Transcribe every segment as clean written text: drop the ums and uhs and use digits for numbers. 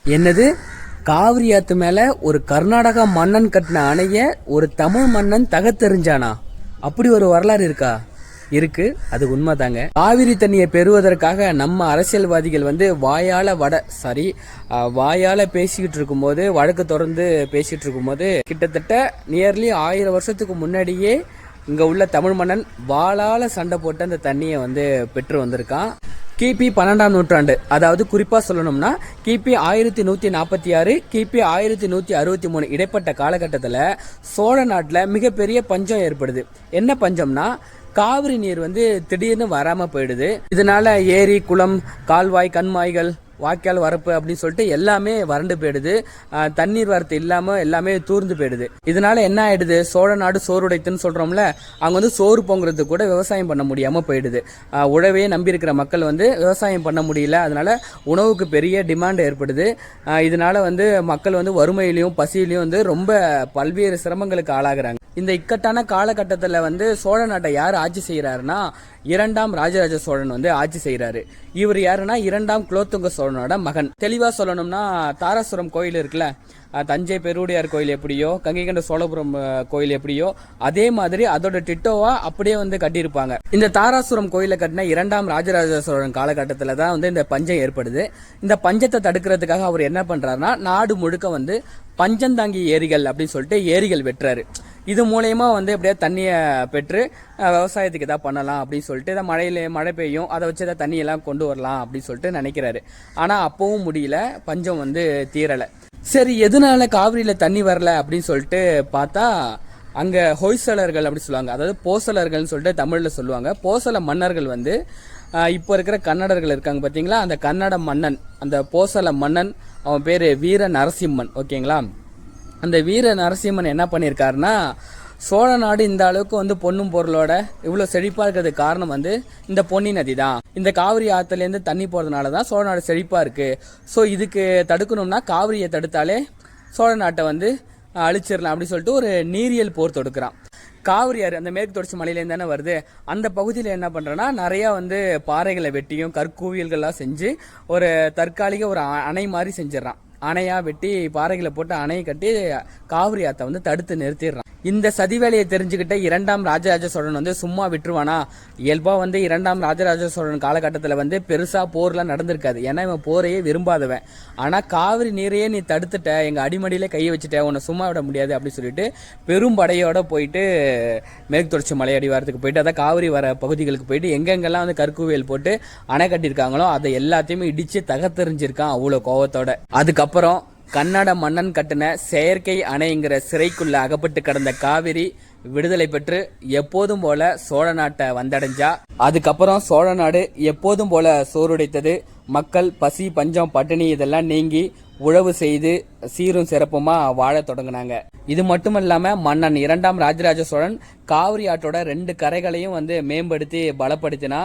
என்னது? காவிரி ஆத்து மேல ஒரு கர்நாடகா மன்னன் கட்டின அணைய ஒரு தமிழ் மன்னன் தகத்தெறிஞ்சானா? அப்படி ஒரு வரலாறு இருக்கா? இருக்கு, அது உண்மைதாங்க. காவிரி தண்ணியை பெறுவதற்காக நம்ம அரசியல்வாதிகள் வாயால பேசிக்கிட்டு இருக்கும்போது, வழக்கு தொடர்ந்து பேசிட்டு இருக்கும்போது, கிட்டத்தட்ட நியர்லி 1000 வருஷத்துக்கு முன்னாடியே இங்க உள்ள தமிழ் மன்னன் வாளால சண்டை போட்டு அந்த தண்ணியை பெற்று வந்திருக்கான். கிபி 12ஆம் நூற்றாண்டு, அதாவது குறிப்பா சொல்லணும்னா கிபி 1146 கிபி 1163 இடைப்பட்ட காலகட்டத்தில் சோழ நாட்டில் மிகப்பெரிய பஞ்சம் ஏற்படுது. என்ன பஞ்சம்னா, காவிரி நீர் திடீர்னு வராம போயிடுது. இதனால ஏரி, குளம், கால்வாய், கண்மாய்கள், வாய்க்கால், வரப்பு அப்படின்னு சொல்லிட்டு எல்லாமே வறண்டு போயிடுது. தண்ணீர் வரத்து இல்லாம எல்லாமே தூர்ந்து போயிடுது. இதனால என்ன ஆயிடுது? சோழ நாடு சோறுடைத்துன்னு சொல்றோம்ல, அவங்க சோறு பொங்குறது கூட விவசாயம் பண்ண முடியாம போயிடுது. உழவே நம்பி இருக்கிற மக்கள் விவசாயம் பண்ண முடியல. அதனால உணவுக்கு பெரிய டிமாண்ட் ஏற்படுது. இதனால மக்கள் வறுமையிலையும் பசியிலையும் ரொம்ப பல்வேறு சிரமங்களுக்கு ஆளாகிறாங்க. இந்த இக்கட்டான காலகட்டத்தில் சோழ நாட்டை யார் ஆட்சி செய்யறாருன்னா, 2ஆம் ராஜராஜ சோழன் ஆட்சி செய்யறாரு. இவர் யாருன்னா 2ஆம் குலோத்துங்க சோழனோட மகன். தெளிவா சொல்லணும்னா, தாராசுரம் கோயில் இருக்குல்ல, தஞ்சை பெருவுடையார் கோயில் எப்படியோ, கங்கைகொண்ட சோழபுரம் கோயில் எப்படியோ, அதே மாதிரி அதோட டிட்டோவா அப்படியே கட்டியிருப்பாங்க. இந்த தாராசுரம் கோயிலை கட்டின 2ஆம் ராஜராஜ சோழன் காலகட்டத்தில் தான் இந்த பஞ்சம் ஏற்படுது. இந்த பஞ்சத்தை தடுக்கிறதுக்காக அவர் என்ன பண்றாருன்னா, நாடு முழுக்க பஞ்சந்தாங்கி ஏரிகள் அப்படின்னு சொல்லிட்டு ஏரிகள் வெட்டுறாரு. இது மூலயமா எப்படியா தண்ணியை பெற்று விவசாயத்துக்கு எதாவது பண்ணலாம் அப்படின்னு சொல்லிட்டு, மழை பெய்யும், அதை வச்சு ஏதாவது தண்ணியெல்லாம் கொண்டு வரலாம் அப்படின்னு சொல்லிட்டு நினைக்கிறாரு. ஆனால் அப்பவும் முடியல, பஞ்சம் தீரலை. சரி, எதனால காவிரியில் தண்ணி வரல அப்படின்னு சொல்லிட்டு பார்த்தா, அங்கே ஹொய்சலர்கள் அப்படி சொல்லுவாங்க, அதாவது போசலர்கள்னு சொல்லிட்டு தமிழில் சொல்லுவாங்க. போசல மன்னர்கள் இப்போ இருக்கிற கன்னடர்கள் இருக்காங்க பார்த்தீங்களா, அந்த கன்னட மன்னன், அந்த போசல மன்னன், அவன் பேர் வீர நரசிம்மன். ஓகேங்களா? அந்த வீர நரசிம்மன் என்ன பண்ணியிருக்காருன்னா, சோழ நாடு இந்த அளவுக்கு பொன்னும் பொருளோட இவ்வளோ செழிப்பாக இருக்கிறதுக்கு காரணம் இந்த பொன்னி நதி தான். இந்த காவிரி ஆற்றுலேருந்து தண்ணி போகிறதுனால தான் சோழ நாடு செழிப்பாக இருக்குது. ஸோ இதுக்கு தடுக்கணும்னா காவிரியை தடுத்தாலே சோழ நாட்டை அழிச்சிடலாம் அப்படின்னு சொல்லிட்டு ஒரு நீரியல் போர் தொடுக்கிறான். காவிரி ஆறு அந்த மேற்கு தொடர்ச்சி மலையிலேருந்து தானே வருது. அந்த பகுதியில் என்ன பண்ணுறேன்னா, நிறையா பாறைகளை வெட்டியும் கற்கூவியல்கள்லாம் செஞ்சு ஒரு தற்காலிக ஒரு அணை மாதிரி செஞ்சிடறான். அணையாக வெட்டி பாறைகளை போட்டு அணையை கட்டி காவிரி ஆற்றை தடுத்து நிறுத்திடுறான். இந்த சதி வேலையை தெரிஞ்சுக்கிட்ட 2ஆம் ராஜராஜ சோழன் சும்மா விட்டுருவானா? இயல்பாக 2ஆம் ராஜராஜ சோழன் காலகட்டத்தில் பெருசாக போர்லாம் நடந்திருக்காது. ஏன்னா இவன் போரையே விரும்பாதவன். ஆனால் காவிரி நீரையே நீ தடுத்துட்ட, எங்கள் அடிமடியில கையை வச்சுட்ட, உன்னை சும்மா விட முடியாது அப்படின்னு சொல்லிட்டு பெரும் படையோட போயிட்டு மேற்கு தொடர்ச்சி மலை அடிவாரத்துக்கு போயிட்டு, அதான் காவிரி வர பகுதிகளுக்கு போயிட்டு எங்கெங்கெல்லாம் கற்கூவியல் போட்டு அணை கட்டியிருக்காங்களோ அதை எல்லாத்தையுமே இடிச்சு தகத்தெறிஞ்சிருக்கான் அவ்வளோ கோவத்தோட. அதுக்கப்புறம் கன்னட மன்னன் கட்டின செயற்கை அணைங்கிற சிறைக்குள்ள அகப்பட்டு கிடந்த காவிரி விடுதலை பெற்று எப்போதும் போல சோழ நாட்டை வந்தடைஞ்சா. அதுக்கப்புறம் சோழ நாடு எப்போதும் போல சோறுடைத்தது. மக்கள் பசி, பஞ்சம், பட்டினி இதெல்லாம் நீங்கி உழவு செய்து சீரும் சிறப்புமா வாழ தொடங்கினாங்க. இது மட்டும் இல்லாம மன்னன் 2ஆம் ராஜராஜ சோழன் காவிரி ஆற்றோட 2 கரைகளையும் மேம்படுத்தி பலப்படுத்தினா.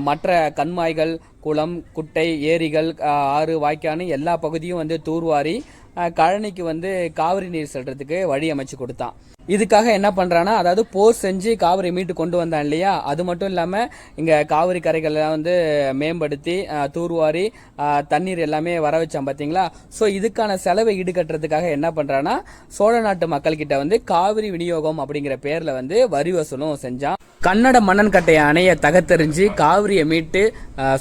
மற்ற கண்மாய்கள், குளம், குட்டை, ஏரிகள், ஆறு, வாய்க்கான்னு எல்லா பகுதியும் தூர்வாரி கழனிக்கு காவிரி நீர் செல்றதுக்கு வழி அமைச்சு கொடுத்தான். இதுக்காக என்ன பண்றானா, அதாவது போர் செஞ்சு காவிரி மீட்டு கொண்டு வந்தான் இல்லையா, அது மட்டும் இல்லாம இங்க காவிரி கரைகளை மேம்படுத்தி தூர்வாரி தண்ணீர் எல்லாமே வர வச்சான் பாத்தீங்களா. ஸோ இதுக்கான செலவை ஈடுகட்டுறதுக்காக என்ன பண்றானா, சோழ நாட்டு மக்கள் கிட்ட காவிரி விநியோகம் அப்படிங்கிற பேர்ல வரி வசூலும் செஞ்சான். கன்னட மன்னன் கட்டைய அணையை தகத்தெறிஞ்சு காவிரியை மீட்டு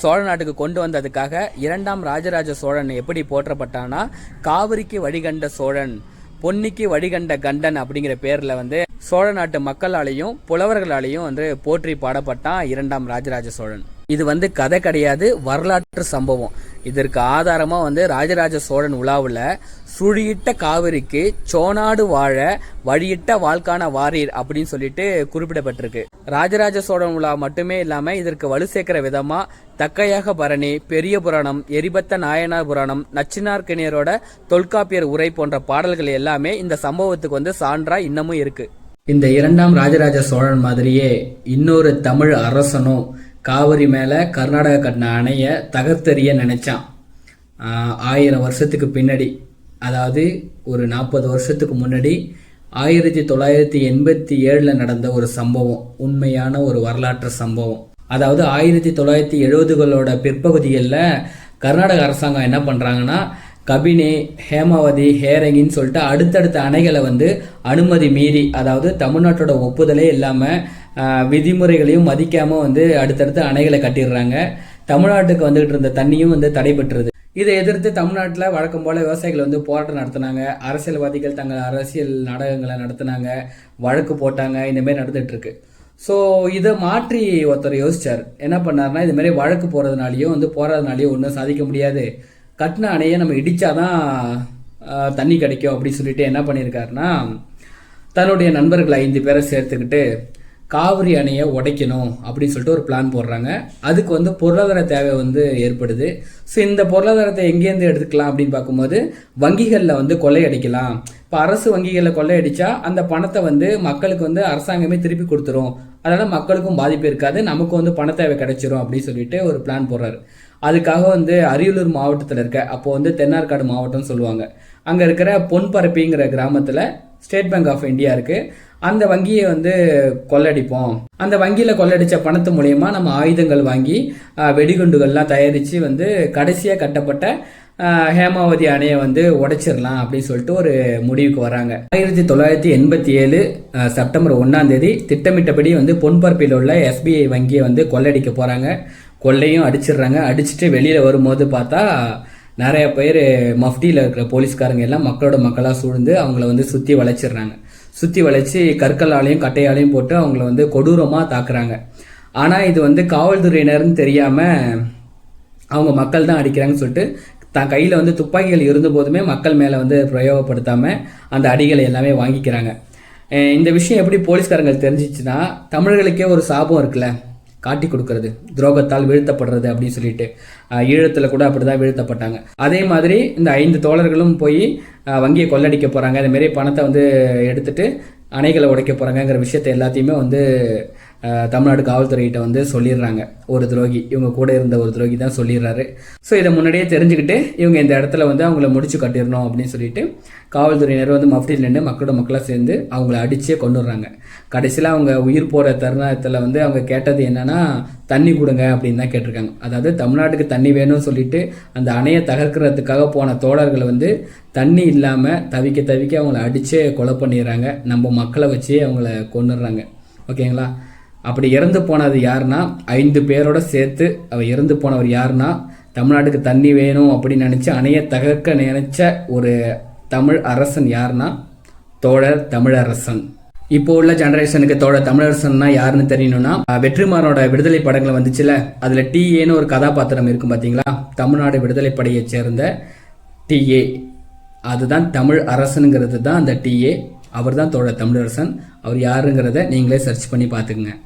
சோழ நாட்டுக்கு கொண்டு வந்ததுக்காக 2ஆம் ராஜராஜ சோழன் எப்படி போற்றப்பட்டானா, காவிரிக்கு வழிகண்ட சோழன், பொன்னிக்கு வழிகண்ட கண்டன் அப்படிங்கிற பேர்ல சோழ நாட்டு மக்களாலையும் புலவர்களாலையும் போற்றி பாடப்பட்டான் 2ஆம் ராஜராஜ சோழன். இது கதை கிடையாது, வரலாற்று சம்பவம். இதற்கு ஆதாரமா ராஜராஜ சோழன் உலாவுல சுழியிட்ட காவிரிக்கு சோனாடு வாழ வழியிட்ட வாழ்க்கான வாரீர் அப்படின்னு சொல்லிட்டு குறிப்பிடப்பட்டிருக்கு. ராஜராஜ சோழன் உலா மட்டுமே இல்லாம இதற்கு வலு சேர்க்கிற விதமா தக்கையாக பரணி, பெரிய புராணம், எரிபத்த நாயனார் புராணம், நச்சினார்க்கினியரோட தொல்காப்பியர் உரை போன்ற பாடல்கள் எல்லாமே இந்த சம்பவத்துக்கு சான்றா இன்னமும் இருக்கு. இந்த 2ஆம் ராஜராஜ சோழன் மாதிரியே இன்னொரு தமிழ் அரசனும் காவிரி மேலே கர்நாடகா கட்டின அணையை தகர்த்தெறிய நினைச்சான். 1000 வருஷத்துக்கு பின்னாடி, அதாவது ஒரு 40 வருஷத்துக்கு முன்னாடி 1987 நடந்த ஒரு சம்பவம், உண்மையான ஒரு வரலாற்று சம்பவம். அதாவது 1970களோட பிற்பகுதிகளில் கர்நாடக அரசாங்கம் என்ன பண்ணுறாங்கன்னா, கபினி, ஹேமாவதி, ஹேரங்கின்னு சொல்லிட்டு அடுத்தடுத்த அணைகளை வந்து அனுமதி மீறி, அதாவது தமிழ்நாட்டோட ஒப்புதலே இல்லாமல் விதிமுறைகளையும் மதிக்காமல் வந்து அடுத்தடுத்த அணைகளை கட்டிடுறாங்க. தமிழ்நாட்டுக்கு வந்துகிட்டு இருந்த தண்ணியும் வந்து தடைபெற்றுது. இதை எதிர்த்து தமிழ்நாட்டில் வழக்கம் போல விவசாயிகள் வந்து போராட்டம் நடத்தினாங்க. அரசியல்வாதிகள் தங்கள் அரசியல் நாடகங்களை நடத்தினாங்க, வழக்கு போட்டாங்க. இந்தமாரி நடந்துட்டு இருக்கு. ஸோ இதை மாற்றி ஒருத்தர் யோசிச்சார். என்ன பண்ணார்னா, இது மாதிரி வழக்கு போகிறதுனாலையும் வந்து போகிறதுனாலையும் ஒன்றும் சாதிக்க முடியாது, கட்டின அணையை நம்ம இடித்தாதான் தண்ணி கிடைக்கும் அப்படின்னு சொல்லிட்டு என்ன பண்ணியிருக்காருன்னா, தன்னுடைய நண்பர்கள் 5 பேரை சேர்த்துக்கிட்டு காவிரி அணையை உடைக்கணும் அப்படின்னு சொல்லிட்டு ஒரு பிளான் போடுறாங்க. அதுக்கு வந்து பொருளாதார தேவை வந்து ஏற்படுது. ஸோ இந்த பொருளாதாரத்தை எங்கேருந்து எடுத்துக்கலாம் அப்படின்னு பார்க்கும்போது, வங்கிகளில் வந்து கொள்ளையடிக்கலாம். இப்போ அரசு வங்கிகளில் கொள்ளையடிச்சா அந்த பணத்தை வந்து மக்களுக்கு வந்து அரசாங்கமே திருப்பி கொடுத்துரும், அதனால் மக்களுக்கும் பாதிப்பு இருக்காது, நமக்கு வந்து பண தேவை கிடைச்சிரும் அப்படின்னு சொல்லிட்டு ஒரு பிளான் போடுறாரு. அதுக்காக வந்து அரியலூர் மாவட்டத்தில் இருக்க, அப்போ வந்து தென்னார்காடு மாவட்டம்னு சொல்லுவாங்க, அங்கே இருக்கிற பொன்பரப்பிங்கிற கிராமத்தில் ஸ்டேட் பேங்க் ஆஃப் இந்தியா இருக்குது. அந்த வங்கியை வந்து கொள்ளடிப்போம், அந்த வங்கியில் கொள்ளடிச்ச பணத்து மூலயமா நம்ம ஆயுதங்கள் வாங்கி வெடிகுண்டுகள்லாம் தயாரித்து வந்து கடைசியாக கட்டப்பட்ட ஹேமாவதி அணையை வந்து உடைச்சிடலாம் அப்படின்னு சொல்லிட்டு ஒரு முடிவுக்கு வராங்க. 1987 செப்டம்பர் 1 திட்டமிட்டபடி வந்து பொன்பரப்பில் உள்ள SBI வங்கியை வந்து கொள்ளடிக்க போகிறாங்க. கொள்ளையும் அடிச்சிடுறாங்க. அடிச்சுட்டு வெளியில் வரும்போது பார்த்தா நிறைய பேர் மஃப்டியில் இருக்கிற போலீஸ்காரங்க எல்லாம் மக்களோட மக்களாக சூழ்ந்து அவங்கள வந்து சுற்றி வளைச்சிடுறாங்க. சுற்றி வளைச்சி கற்களாலையும் கட்டையாலையும் போட்டு அவங்கள வந்து கொடூரமாக தாக்குறாங்க. ஆனால் இது வந்து காவல்துறையினர்னு தெரியாமல் அவங்க மக்கள் தான் அடிக்கிறாங்கன்னு சொல்லிட்டு தான் கையில் வந்து துப்பாக்கிகள் இருந்த போதுமே மக்கள் மேலே வந்து பிரயோகப்படுத்தாமல் அந்த அடிகளை எல்லாமே வாங்கிக்கிறாங்க. இந்த விஷயம் எப்படி போலீஸ்காரங்கள் தெரிஞ்சிச்சுன்னா, தமிழர்களுக்கே ஒரு சாபம் இருக்குல்ல, காட்டி கொடுக்கறது, துரோகத்தால் வீழ்த்தப்படுறது அப்படின்னு சொல்லிட்டு, ஈழத்தில் கூட அப்படி தான் வீழ்த்தப்பட்டாங்க. அதே மாதிரி இந்த 5 தோழர்களும் போய் வங்கியை கொள்ளடிக்க போகிறாங்க, இதுமாரி பணத்தை வந்து எடுத்துட்டு அணைகளை உடைக்க போகிறாங்கங்கிற விஷயத்தை எல்லாத்தையுமே வந்து தமிழ்நாடு காவல்துறையிட்ட வந்து சொல்லிடுறாங்க. ஒரு துரோகி, இவங்க கூட இருந்த ஒரு துரோகி தான் சொல்லிடுறாரு. ஸோ இதை முன்னாடியே தெரிஞ்சுக்கிட்டு இவங்க இந்த இடத்துல வந்து அவங்கள முடிச்சு கட்டிடணும் அப்படின்னு சொல்லிட்டு காவல்துறையினர் வந்து மஃப்டியில் நின்று மக்களோட மக்களாக சேர்ந்து அவங்கள அடிச்சே கொண்டுடுறாங்க. கடைசியில் அவங்க உயிர் போகிற தருணத்தில் வந்து அவங்க கேட்டது என்னன்னா, தண்ணி கொடுங்க அப்படின்னு தான் கேட்டிருக்காங்க. அதாவது தமிழ்நாட்டுக்கு தண்ணி வேணும்னு சொல்லிட்டு அந்த அணையை தகர்க்கிறதுக்காக போன தோழர்களை வந்து தண்ணி இல்லாமல் தவிக்க தவிக்க அவங்கள அடிச்சே கொலை பண்ணிடுறாங்க. நம்ம மக்களை வச்சே அவங்கள கொண்டுடுறாங்க. ஓகேங்களா? அப்படி இறந்து போனது யாருன்னா, 5 பேரோட சேர்த்து அவர் இறந்து போனவர் யாருன்னா, தமிழ்நாட்டுக்கு தண்ணி வேணும் அப்படின்னு நினச்சி அணையை தகர்க்க நினைச்ச ஒரு தமிழ் அரசன் யாருன்னா, தோழர் தமிழரசன். இப்போ உள்ள ஜெனரேஷனுக்கு தோழர் தமிழரசன்னா யாருன்னு தெரியணும்னா, வெற்றிமாறனோட விடுதலை படங்களை வந்துச்சுல, அதில் டிஏன்னு ஒரு கதாபாத்திரம் இருக்கும் பார்த்தீங்களா, தமிழ்நாடு விடுதலை படையை சேர்ந்த டிஏ, அதுதான் தமிழ் அரசனுங்கிறது தான் அந்த டிஏ. அவர் தான் தோழர் தமிழரசன். அவர் யாருங்கிறத நீங்களே சர்ச் பண்ணி பார்த்துக்குங்க.